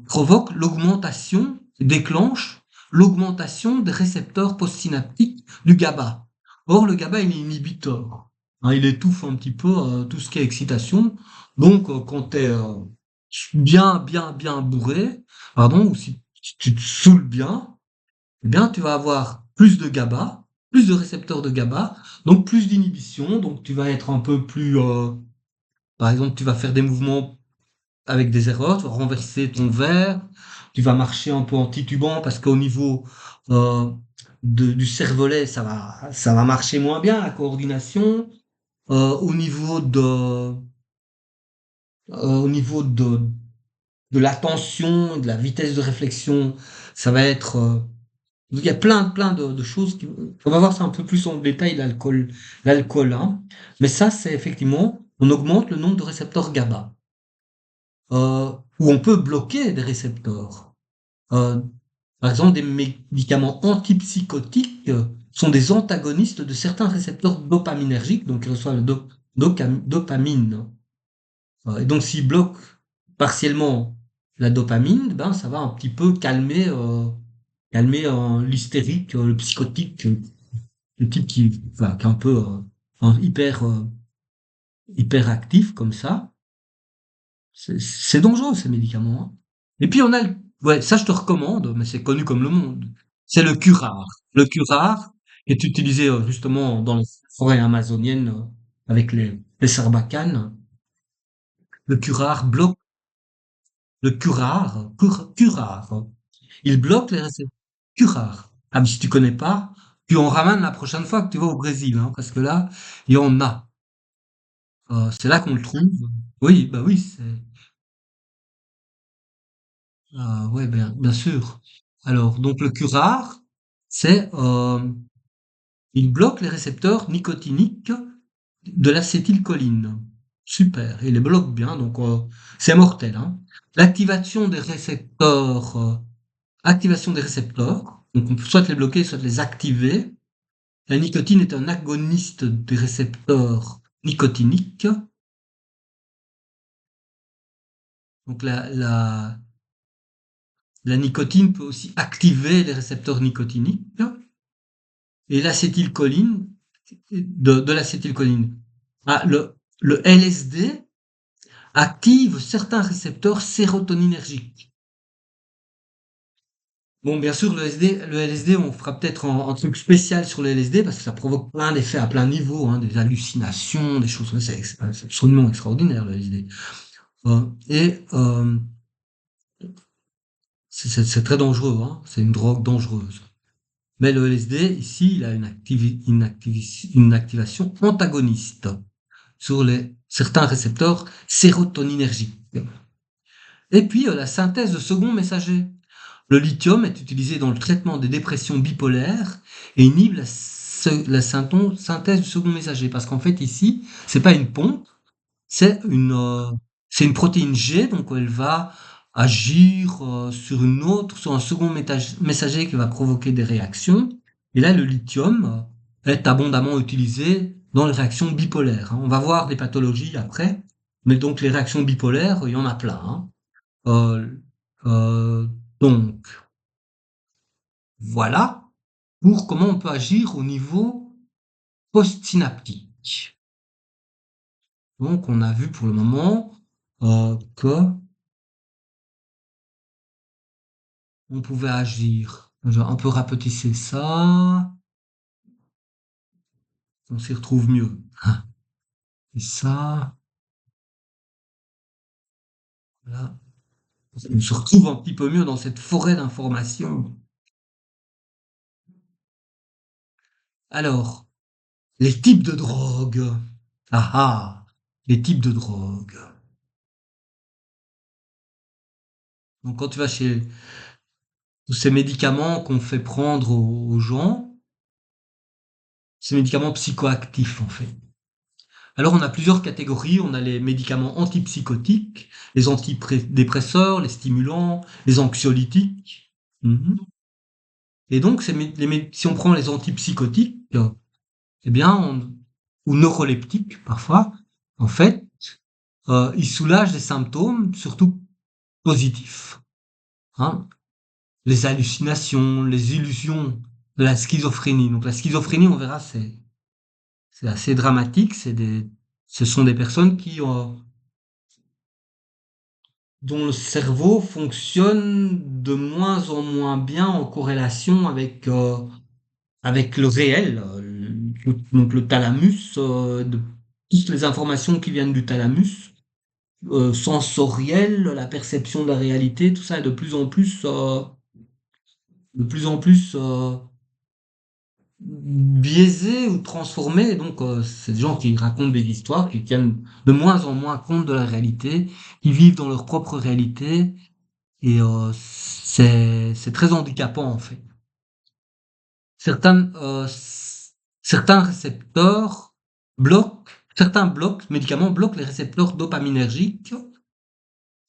provoque l'augmentation, déclenche l'augmentation des récepteurs postsynaptiques du GABA. Or, le GABA, il est inhibiteur. Hein, il étouffe un petit peu tout ce qui est excitation. Donc, quand tu es bien bourré, pardon, ou si tu te saoules bien, eh bien, tu vas avoir plus de GABA, plus de récepteurs de GABA, donc plus d'inhibition. Donc, tu vas être un peu plus, par exemple, tu vas faire des mouvements avec des erreurs, tu vas renverser ton verre, tu vas marcher un peu en titubant parce qu'au niveau euh, du cervelet, ça va marcher moins bien, la coordination. Au niveau de l'attention, de la vitesse de réflexion, ça va être... il y a plein de choses. On va voir ça un peu plus en détail, l'alcool, hein. Mais ça, c'est effectivement, on augmente le nombre de récepteurs GABA, où on peut bloquer des récepteurs. Euh, Par exemple, des médicaments antipsychotiques sont des antagonistes de certains récepteurs dopaminergiques, donc ils reçoivent la dopamine. Et donc, s'ils bloquent partiellement la dopamine, ben, ça va un petit peu calmer l'hystérique, le psychotique, le type qui est un peu hyper actif comme ça. C'est dangereux ces médicaments, hein. Et puis on a ouais, ça je te recommande, mais c'est connu comme le monde. C'est le curare. Le curare est utilisé justement dans les forêts amazoniennes avec les sarbacanes. Le curare bloque curare. Il bloque les récepteurs. Curare. Ah, mais si tu connais pas, tu en ramènes la prochaine fois que tu vas au Brésil, hein, parce que là, il y en a. C'est là qu'on le trouve. Oui, bah oui, ouais, bien sûr. Alors, donc le curare, c'est, il bloque les récepteurs nicotiniques de l'acétylcholine. Super, il les bloque bien, donc c'est mortel, hein. L'activation des récepteurs, activation des récepteurs, donc on peut soit les bloquer, soit les activer. La nicotine est un agoniste des récepteurs nicotiniques. Donc la nicotine peut aussi activer les récepteurs nicotiniques. Et l'acétylcholine, de l'acétylcholine. Ah, le LSD active certains récepteurs sérotoninergiques. Bon, bien sûr, le LSD, on fera peut-être un truc spécial sur le LSD parce que ça provoque plein d'effets à plein niveau, hein, des hallucinations, des choses comme ça. C'est absolument extraordinaire, le LSD. Et c'est très dangereux, hein, c'est une drogue dangereuse. Mais le LSD, ici, il a une activation antagoniste sur certains récepteurs sérotoninergiques. Et puis, la synthèse de second messager. Le lithium est utilisé dans le traitement des dépressions bipolaires et inhibe la synthèse du second messager. Parce qu'en fait, ici, c'est pas une pompe, c'est c'est une protéine G, donc elle va agir sur un second messager qui va provoquer des réactions. Et là, le lithium est abondamment utilisé dans les réactions bipolaires, hein. On va voir des pathologies après, mais donc les réactions bipolaires, il y en a plein, hein. Euh, euh, donc, voilà pour comment on peut agir au niveau postsynaptiques. Donc, on a vu pour le moment que on pouvait agir. Je vais un peu rapetisser ça. On s'y retrouve mieux. Et ça, là, on se retrouve un petit peu mieux dans cette forêt d'informations. Alors, les types de drogue. Ah ah, les types de drogue. Donc, quand tu vas chez tous ces médicaments qu'on fait prendre aux gens, ces médicaments psychoactifs, en fait. Alors, on a plusieurs catégories. On a les médicaments antipsychotiques, les antidépresseurs, les stimulants, les anxiolytiques. Mhm. Et donc, si on prend les antipsychotiques, eh bien, ou neuroleptiques parfois, en fait, ils soulagent des symptômes, surtout positifs. Hein. Les hallucinations, les illusions de la schizophrénie. Donc, la schizophrénie, on verra, c'est assez dramatique. Ce sont des personnes dont le cerveau fonctionne de moins en moins bien en corrélation avec le réel, donc le thalamus, toutes les informations qui viennent du thalamus, sensorielles, la perception de la réalité, tout ça est de plus en plus biaisé ou transformé. Et donc, c'est des gens qui racontent des histoires, qui tiennent de moins en moins compte de la réalité, qui vivent dans leur propre réalité. Et c'est très handicapant en fait. Certains, certains récepteurs certains médicaments bloquent les récepteurs dopaminergiques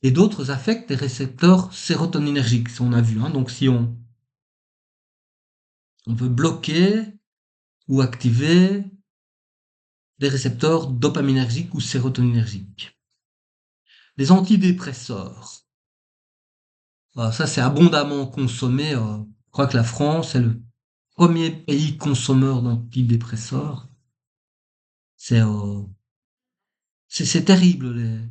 et d'autres affectent les récepteurs sérotoninergiques, si on a vu. Hein. Donc si on veut bloquer ou activer les récepteurs dopaminergiques ou sérotoninergiques. Les antidépresseurs, ça c'est abondamment consommé. Je crois que la France est le premier pays consommeur d'antidépresseurs. C'est c'est terrible.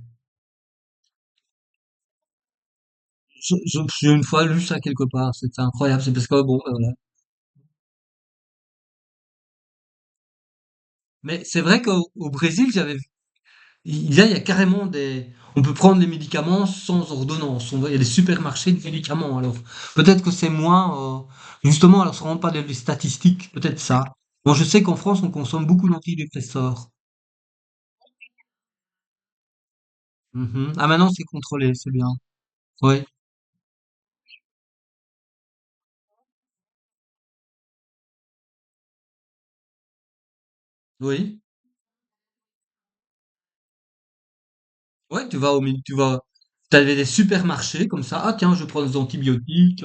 J'ai une fois lu ça quelque part. C'était incroyable. C'est parce que bon, voilà. Mais c'est vrai qu'au Brésil, il y a carrément on peut prendre les médicaments sans ordonnance. Il y a des supermarchés de médicaments. Alors peut-être que c'est moins, justement. Alors ça rentre pas dans les statistiques. Peut-être ça. Bon, je sais qu'en France, on consomme beaucoup d'antidépresseurs. Mhm. Ah, maintenant c'est contrôlé, c'est bien. Oui, oui. Ouais, t'avais des supermarchés comme ça. Ah tiens, je prends des antibiotiques,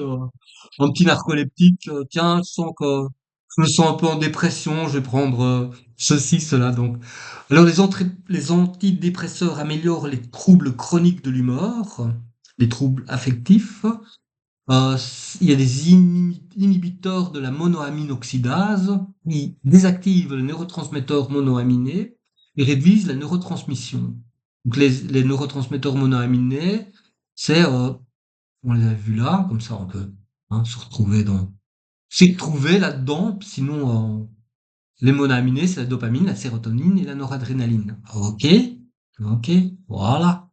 un petit narcoleptique. Tiens, je me sens un peu en dépression, je vais prendre ceci, cela. Donc, alors les antidépresseurs améliorent les troubles chroniques de l'humeur, les troubles affectifs. Il y a des inhibiteurs de la monoamine oxydase qui désactivent le neurotransmetteur monoaminé et réduisent la neurotransmission. Donc les neurotransmetteurs monoaminés, on les a vus là, comme ça on peut s'y retrouver là-dedans. Sinon, les monoaminés, c'est la dopamine, la sérotonine et la noradrénaline. Ok, ok, voilà.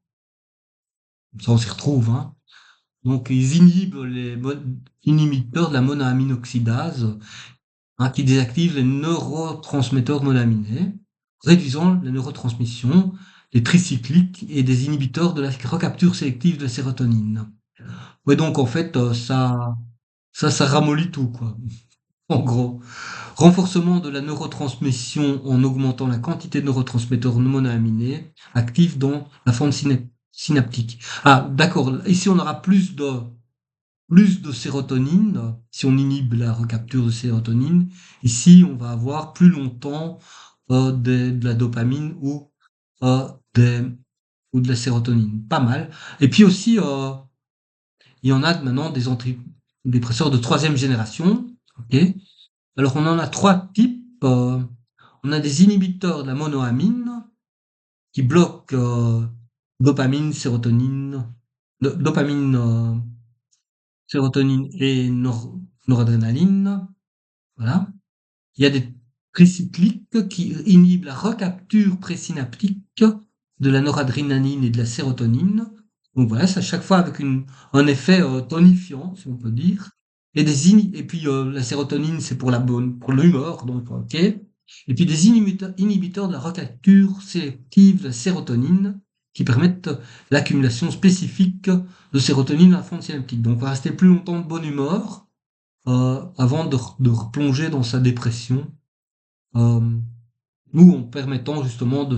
Comme ça on s'y retrouve, hein. Donc, ils inhibent les inhibiteurs de la monoamine oxydase, hein, qui désactivent les neurotransmetteurs monoaminés, réduisant la neurotransmission, les tricycliques et des inhibiteurs de la recapture sélective de sérotonine. Ouais, donc en fait, ça ramollit tout, quoi. En gros, renforcement de la neurotransmission en augmentant la quantité de neurotransmetteurs monoaminés actifs dans la fente synaptique. Ah, d'accord. Ici, on aura plus de sérotonine, si on inhibe la recapture de sérotonine, ici on va avoir plus longtemps de la dopamine euh, des- ou de la sérotonine. Pas mal. Et puis aussi, il y en a maintenant des antidépresseurs de troisième génération. Ok. Alors on en a trois types. On a des inhibiteurs de la monoamine qui bloquent dopamine, sérotonine, dopamine, sérotonine et noradrénaline. Voilà. Il y a des tricycliques qui inhibent la recapture présynaptique de la noradrénaline et de la sérotonine. Donc voilà, c'est à chaque fois avec un effet tonifiant, si on peut dire. Et puis la sérotonine, c'est pour la bonne, pour l'humeur, donc ok. Et puis des inhibiteurs de la recapture sélective de la sérotonine qui permettent l'accumulation spécifique de sérotonine à la fonte synaptique. Donc on va rester plus longtemps de bonne humeur avant de replonger dans sa dépression euh, nous en permettant justement de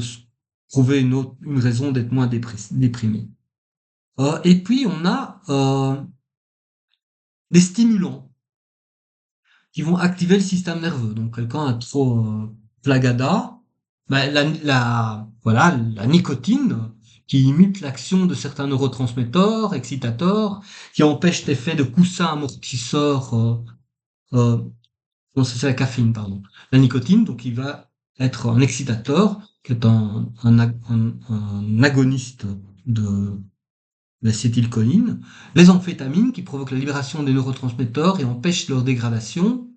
trouver une raison d'être moins déprimé. Et puis on a des stimulants qui vont activer le système nerveux. Donc quelqu'un a trop plagada, ben, voilà, la nicotine qui imite l'action de certains neurotransmetteurs, excitateurs, qui empêche l'effet de coussin amortisseur euh, non, c'est la caféine, pardon. La nicotine, donc il va être un excitateur, qui est un agoniste de l'acétylcholine. Les amphétamines, qui provoquent la libération des neurotransmetteurs et empêchent leur dégradation.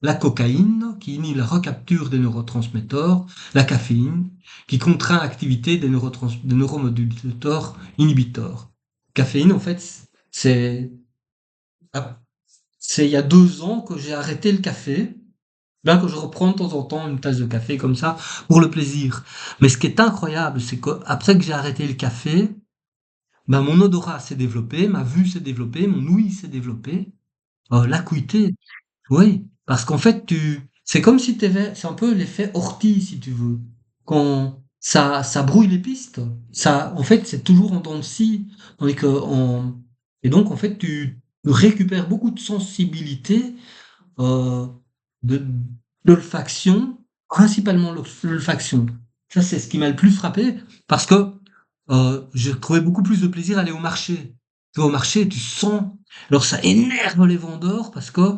La cocaïne, qui inhibe la recapture des neurotransmetteurs. La caféine, qui contraint l'activité des neuromodulateurs inhibiteurs. Caféine, en fait, ah, c'est il y a 2 ans que j'ai arrêté le café. Bien que je reprends de temps en temps une tasse de café comme ça pour le plaisir. Mais ce qui est incroyable, c'est qu'après que j'ai arrêté le café, ben mon odorat s'est développé, ma vue s'est développée, mon ouïe s'est développée, l'acuité, oui, parce qu'en fait c'est comme si c'est un peu l'effet ortie si tu veux. Quand ça brouille les pistes, ça, en fait, c'est toujours en dents de scie, tandis et donc en fait tu récupères beaucoup de sensibilité euh, de l'olfaction, principalement l'olfaction. Ça, c'est ce qui m'a le plus frappé parce que j'ai trouvé beaucoup plus de plaisir à aller au marché. Tu vas au marché, tu sens. Alors ça énerve les vendeurs parce que,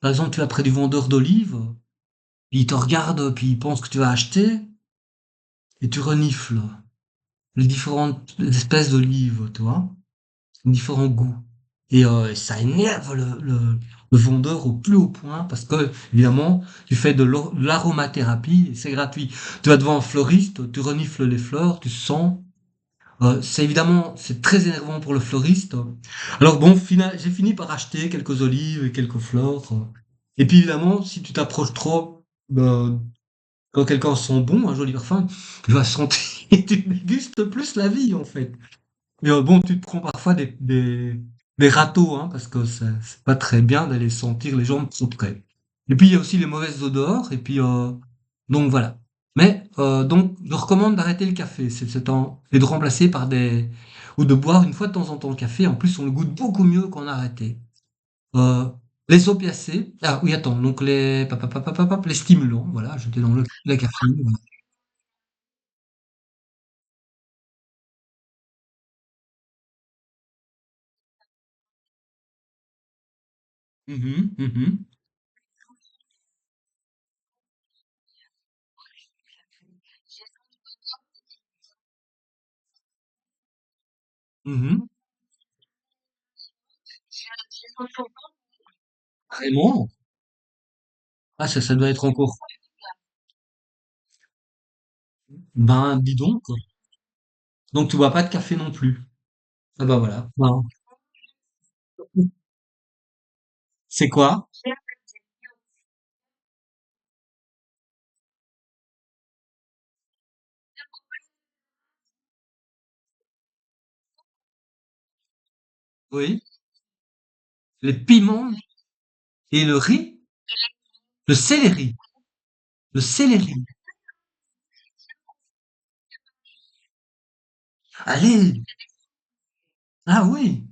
par exemple, tu vas près du vendeur d'olives, il te regarde, puis il pense que tu vas acheter, et tu renifles les différentes espèces d'olives, tu vois, différents goûts. Et ça énerve le vendeur au plus haut point parce que, évidemment, tu fais de l'aromathérapie et c'est gratuit. Tu vas devant un fleuriste, tu renifles les fleurs, tu sens. C'est évidemment, c'est très énervant pour le fleuriste. Alors bon, j'ai fini par acheter quelques olives et quelques fleurs. Et puis évidemment, si tu t'approches trop, quand quelqu'un sent bon, un joli parfum, tu vas sentir, et tu dégustes plus la vie en fait. Mais bon, tu te prends parfois des râteaux, hein, parce que c'est pas très bien d'aller sentir les gens de trop près. Et puis il y a aussi les mauvaises odeurs, et puis donc voilà. Mais donc je recommande d'arrêter le café, et de remplacer par ou de boire une fois de temps en temps le café. En plus, on le goûte beaucoup mieux quand on a arrêté. Euh, les opiacés, ah oui attends, donc les stimulants, voilà, j'étais dans la caféine. Voilà. Mhm, mhm, mhm. Vraiment? Ah ça doit être encore. Ben, dis donc. Donc, tu bois pas de café non plus. Ah bah voilà. Ben, c'est quoi? Oui. Les piments et le riz? Le céleri. Le céleri. Allez. Ah oui.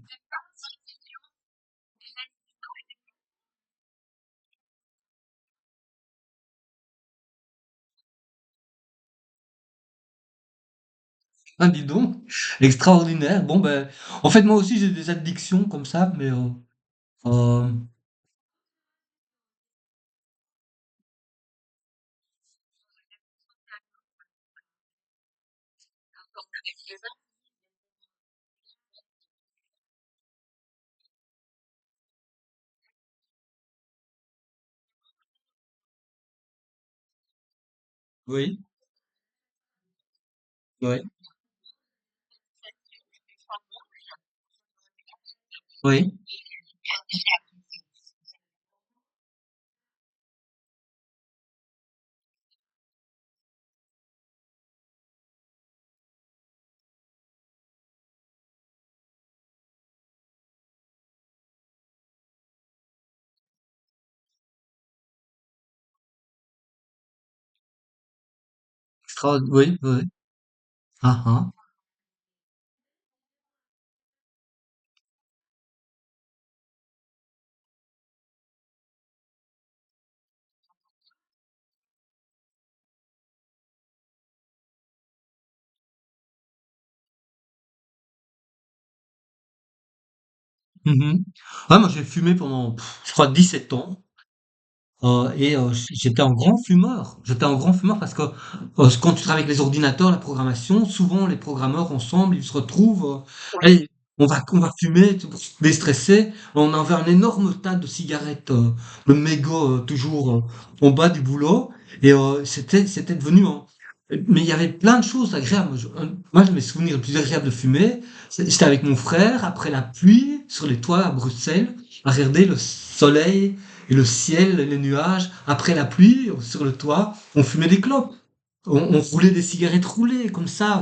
Ah, dis donc. Extraordinaire. Bon, ben, en fait, moi aussi, j'ai des addictions comme ça, mais euh, Oui, oui, oui. Oui, oui. Ah, ah. Mhm. Ouais, moi j'ai fumé pendant, je crois, 17 ans. J'étais un grand fumeur. J'étais un grand fumeur parce que quand tu travailles avec les ordinateurs, la programmation, souvent les programmeurs ensemble, ils se retrouvent. Allez, on va fumer pour se déstresser. On avait un énorme tas de cigarettes, de mégots toujours en bas du boulot. C'était devenu mais il y avait plein de choses agréables. Moi, mes souvenirs les plus agréables de fumer, j'étais avec mon frère après la pluie sur les toits à Bruxelles, à regarder le soleil et le ciel, les nuages, après la pluie, sur le toit, on fumait des clopes. On roulait des cigarettes roulées, comme ça.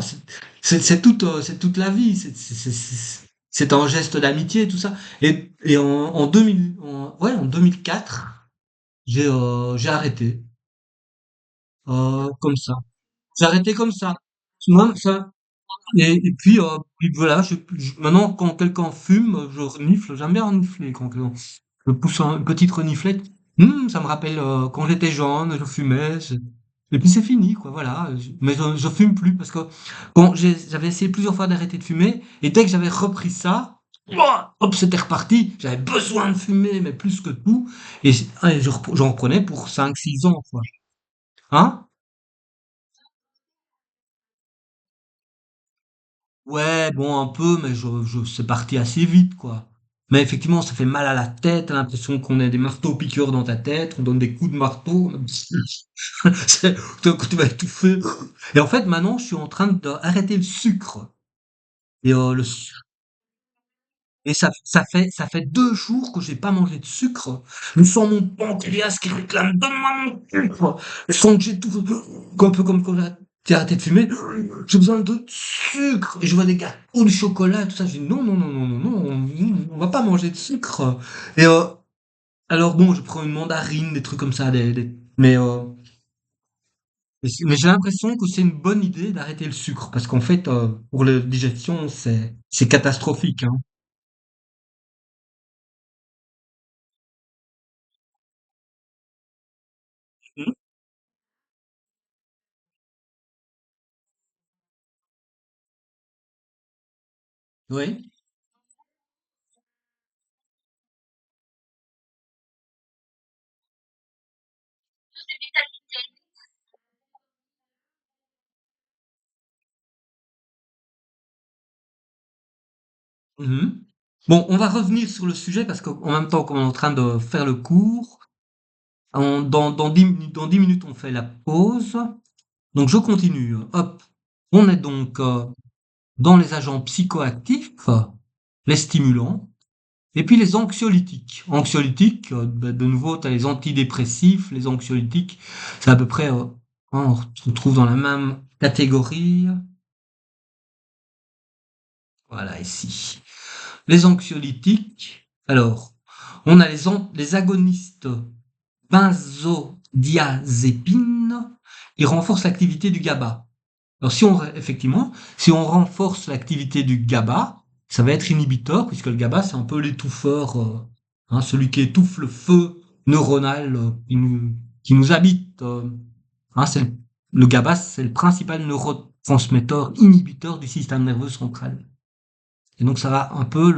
C'est toute la vie. C'est un geste d'amitié, tout ça. Et en 2000, ouais, en 2004, j'ai arrêté. Comme ça. J'ai arrêté comme ça. Moi, ça, puis voilà, maintenant, quand quelqu'un fume, je renifle. J'aime bien renifler quand je pousse une petite reniflette. Ça me rappelle quand j'étais jeune, je fumais. Et puis c'est fini, quoi, voilà. Mais je fume plus parce que j'avais essayé plusieurs fois d'arrêter de fumer, et dès que j'avais repris ça, hop, c'était reparti. J'avais besoin de fumer, mais plus que tout. J'en reprenais pour 5 6 ans, quoi. Hein? Ouais, bon, un peu, mais c'est parti assez vite, quoi. Mais effectivement, ça fait mal à la tête, t'as l'impression qu'on a des marteaux-piqueurs dans ta tête, on donne des coups de marteau. Tu vas étouffer. Et en fait, maintenant, je suis en train d'arrêter le sucre. Et, ça fait 2 jours que j'ai pas mangé de sucre. Je sens mon pancréas qui réclame, donne-moi mon sucre. Je sens que j'ai tout, un peu comme quand j'ai arrêté de fumer. J'ai besoin de sucre. Et je vois des gâteaux, du chocolat, tout ça. Je dis non, non, non, non, non, non, on va pas manger de sucre. Et alors bon, je prends une mandarine, des trucs comme ça, mais j'ai l'impression que c'est une bonne idée d'arrêter le sucre parce qu'en fait, pour la digestion, c'est catastrophique, hein. Mhm. Oui. Mhm. Bon, on va revenir sur le sujet parce qu'en même temps qu'on est en train de faire le cours, dans 10 minutes, on fait la pause. Donc je continue. Hop. On est donc dans les agents psychoactifs, les stimulants, et puis les anxiolytiques. Anxiolytiques, de nouveau, tu as les antidépressifs, les anxiolytiques, c'est à peu près, on se retrouve dans la même catégorie. Voilà, ici. Les anxiolytiques, alors, on a les agonistes benzodiazépines qui renforcent l'activité du GABA. Alors, effectivement, si on renforce l'activité du GABA, ça va être inhibiteur, puisque le GABA, c'est un peu l'étouffeur, celui qui étouffe le feu neuronal qui nous habite. Hein, le GABA, c'est le principal neurotransmetteur inhibiteur du système nerveux central. Et donc, ça va un peu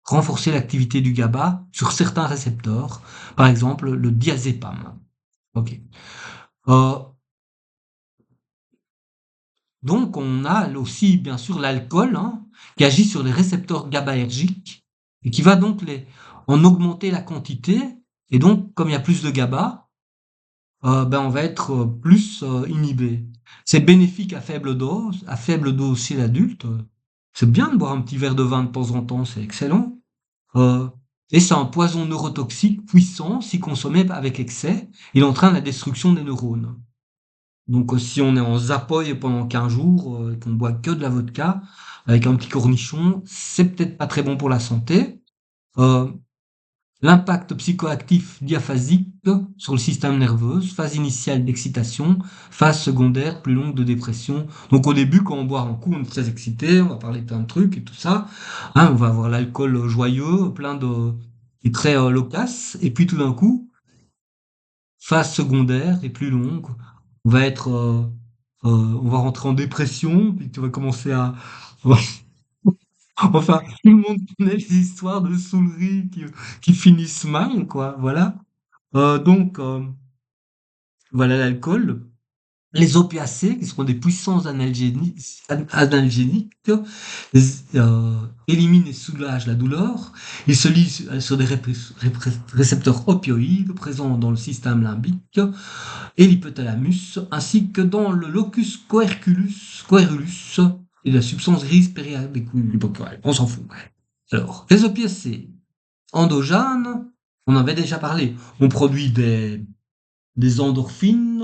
renforcer l'activité du GABA sur certains récepteurs, par exemple le diazépam. Ok. Euh, Donc on a aussi bien sûr l'alcool, hein, qui agit sur les récepteurs GABAergiques et qui va donc en augmenter la quantité. Et donc, comme il y a plus de GABA, ben on va être plus inhibé. C'est bénéfique à faible dose chez l'adulte. C'est bien de boire un petit verre de vin de temps en temps, c'est excellent. Euh, et c'est un poison neurotoxique puissant si consommé avec excès. Il entraîne la destruction des neurones. Donc si on est en zapoï pendant 15 jours et qu'on boit que de la vodka avec un petit cornichon, c'est peut-être pas très bon pour la santé. Euh, L'impact psychoactif diaphasique sur le système nerveux, phase initiale d'excitation, phase secondaire plus longue de dépression. Donc au début, quand on boit un coup, on est très excité, on va parler plein de trucs et tout ça. Hein, on va avoir l'alcool joyeux, plein de... et très loquace. Et puis tout d'un coup, phase secondaire et plus longue, on va être... on va rentrer en dépression, puis tu vas commencer à... Enfin, tout le monde connaît les histoires de saoulerie qui finissent mal, quoi. Voilà. Donc, voilà l'alcool. Les opiacés, qui sont des puissants analgéniques, éliminent et soulagent la douleur. Ils se lisent sur des récepteurs opioïdes présents dans le système limbique et l'hypothalamus, ainsi que dans le locus coeruleus et la substance grise périapicale. On s'en fout. Alors, les opiacés endogènes, on en avait déjà parlé. On produit des endorphines,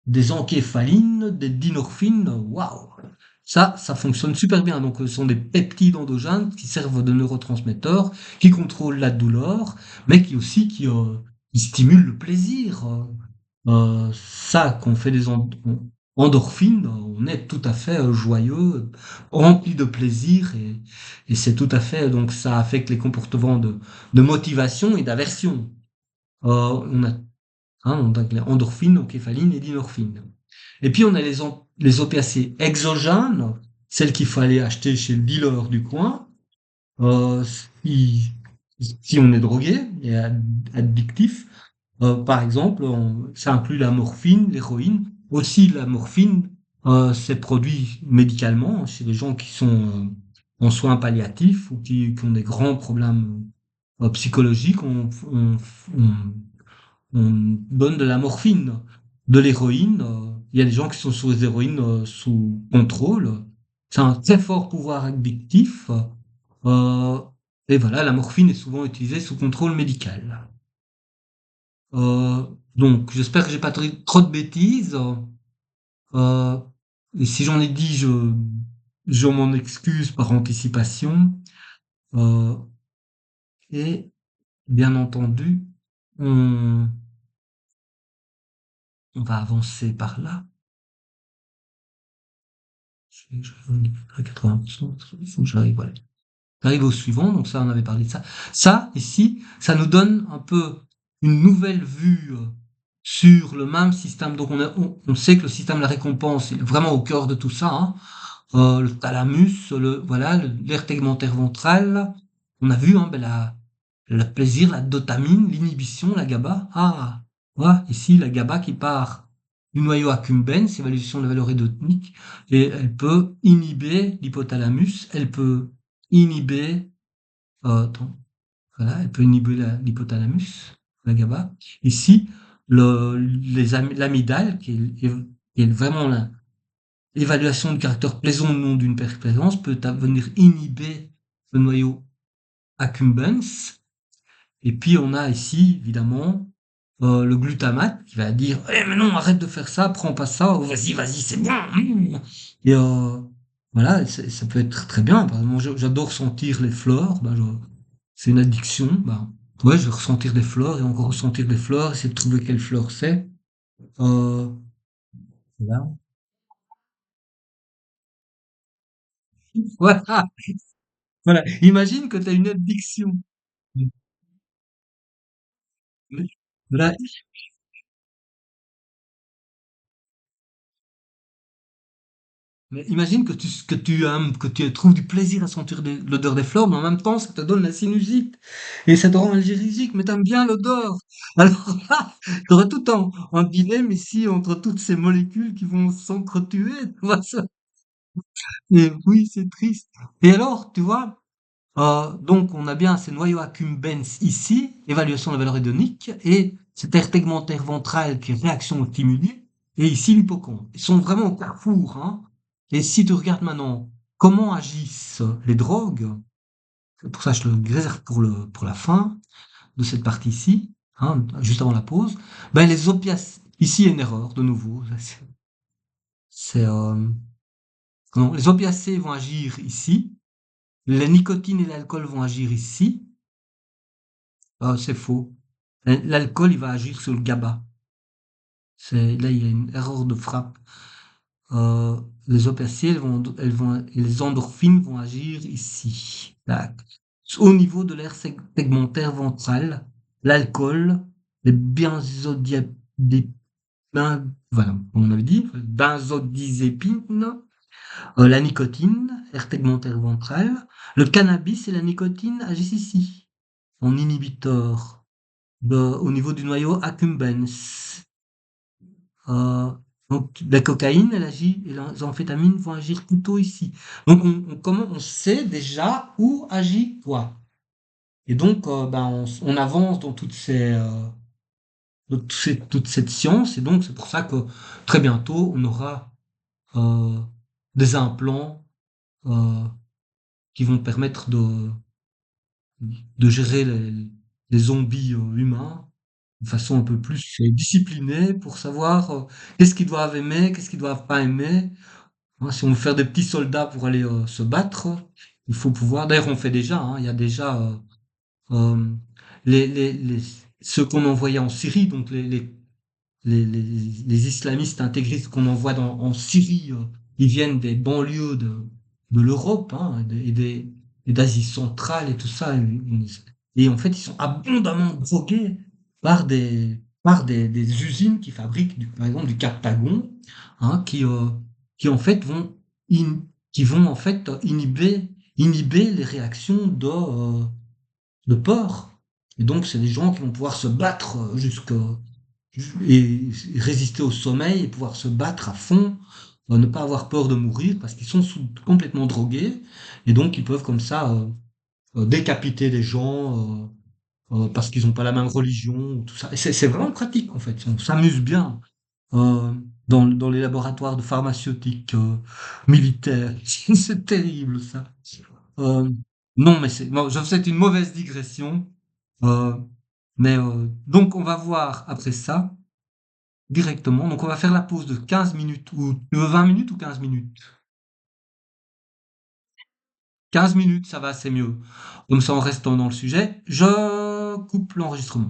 des encéphalines, des dynorphines. Waouh! Ça fonctionne super bien. Donc, ce sont des peptides endogènes qui servent de neurotransmetteurs, qui contrôlent la douleur, mais qui stimulent le plaisir. Ça, qu'on fait des endorphines, on est tout à fait joyeux, rempli de plaisir, et c'est tout à fait, donc ça affecte les comportements de motivation et d'aversion. On a donc les endorphines, encéphaline et dynorphine. Et puis on a les opiacés exogènes, celles qu'il faut aller acheter chez le dealer du coin, euh, si, si on est drogué et addictif. Par exemple, ça inclut la morphine, l'héroïne. Aussi la morphine, c'est produit médicalement chez les gens qui sont en soins palliatifs ou qui ont des grands problèmes psychologiques. On on donne de la morphine, de l'héroïne. Il y a des gens qui sont sous héroïne sous contrôle. C'est un très fort pouvoir addictif. Euh, et voilà, la morphine est souvent utilisée sous contrôle médical. Euh, donc, j'espère que j'ai pas trop de bêtises. Euh, et si j'en ai dit, je m'en excuse par anticipation. Euh, et bien entendu, on, on va avancer par là. À 80%, il faut que j'arrive, voilà. J'arrive au suivant, donc ça, on avait parlé de ça. Ça, ici, ça nous donne un peu une nouvelle vue sur le même système. Donc, on sait que le système de la récompense est vraiment au cœur de tout ça, hein. Le thalamus, voilà, l'aire tegmentaire ventrale. On a vu, hein, ben, le plaisir, la dopamine, l'inhibition, la GABA. Ah, voilà, ici, la GABA qui part du noyau accumbens, évaluation de la valeur hédonique, et elle peut inhiber l'hypothalamus, elle peut inhiber, attends, voilà, elle peut inhiber l'hypothalamus, la GABA. Ici, l'amygdale, qui est vraiment l'évaluation du caractère plaisant ou non d'une expérience, peut venir inhiber le noyau accumbens. Et puis on a ici, évidemment, le glutamate qui va dire eh mais non, arrête de faire ça, prends pas ça, oh, vas-y, c'est bon. Et voilà, ça peut être très bien. Par exemple, j'adore sentir les fleurs, c'est une addiction. Bah, ouais, je vais ressentir des fleurs et encore ressentir des fleurs, essayer de trouver quelle fleur c'est. Euh, voilà. Voilà, voilà. Imagine que tu as une addiction. Voilà, Mais imagine que tu trouves du plaisir à sentir l'odeur des fleurs, mais en même temps, ça te donne la sinusite et ça te rend algérisique, mais t'aimes bien l'odeur. Alors là, t'aurais tout un dilemme ici entre toutes ces molécules qui vont s'entretuer, tu vois ça. Et oui, c'est triste. Et alors, tu vois, donc on a bien ces noyaux accumbens ici, évaluation de la valeur hédonique, et cet aire tegmentaire ventral qui est réaction au stimuli, et ici l'hippocampe. Ils sont vraiment au carrefour, hein. Et si tu regardes maintenant comment agissent les drogues, c'est pour ça que je le réserve pour la fin de cette partie-ci, hein, juste avant la pause, ben les opiacés, ici il y a une erreur de nouveau, c'est, non, les opiacés vont agir ici, la nicotine et l'alcool vont agir ici. Ah, c'est faux. L'alcool, il va agir sur le GABA. Là, il y a une erreur de frappe. Euh, les opiacés, les endorphines vont agir ici. Tac. Au niveau de l'aire tegmentaire ventrale, l'alcool, les voilà, comme on avait dit, benzodiazépines, la nicotine, aire tegmentaire ventrale, le cannabis et la nicotine agissent ici, en inhibiteur. Au niveau du noyau accumbens. Euh, donc la cocaïne, elle agit, et les amphétamines vont agir plutôt ici. Donc comment on sait déjà où agit quoi. Et donc ben, on avance dans toute cette science, et donc c'est pour ça que très bientôt on aura euh, des implants euh, qui vont permettre de gérer les zombies humains de façon un peu plus disciplinée pour savoir qu'est-ce qu'ils doivent aimer, qu'est-ce qu'ils doivent pas aimer. Hein, si on veut faire des petits soldats pour aller se battre, il faut pouvoir. D'ailleurs, on fait déjà. Hein, il y a déjà euh, ceux qu'on envoyait en Syrie, donc les islamistes intégristes qu'on envoie en Syrie, ils viennent des banlieues de l'Europe hein, et d'Asie centrale et tout ça. Et en fait, ils sont abondamment drogués par des usines qui fabriquent, par exemple, du Captagon, hein, qui en fait in- qui vont en fait inhiber les réactions de peur. Et donc, c'est des gens qui vont pouvoir se battre et résister au sommeil et pouvoir se battre à fond, ne pas avoir peur de mourir parce qu'ils sont complètement drogués et donc ils peuvent comme ça décapiter des gens parce qu'ils n'ont pas la même religion, tout ça. Et c'est vraiment pratique en fait, on s'amuse bien euh, dans les laboratoires de pharmaceutiques militaires. C'est terrible ça. Euh, non, mais non, c'est une mauvaise digression. Euh, mais donc on va voir après ça directement. Donc on va faire la pause de 15 minutes ou 20 minutes ou 15 minutes. 15 minutes, ça va, c'est mieux. Comme ça, en restant dans le sujet, je coupe l'enregistrement.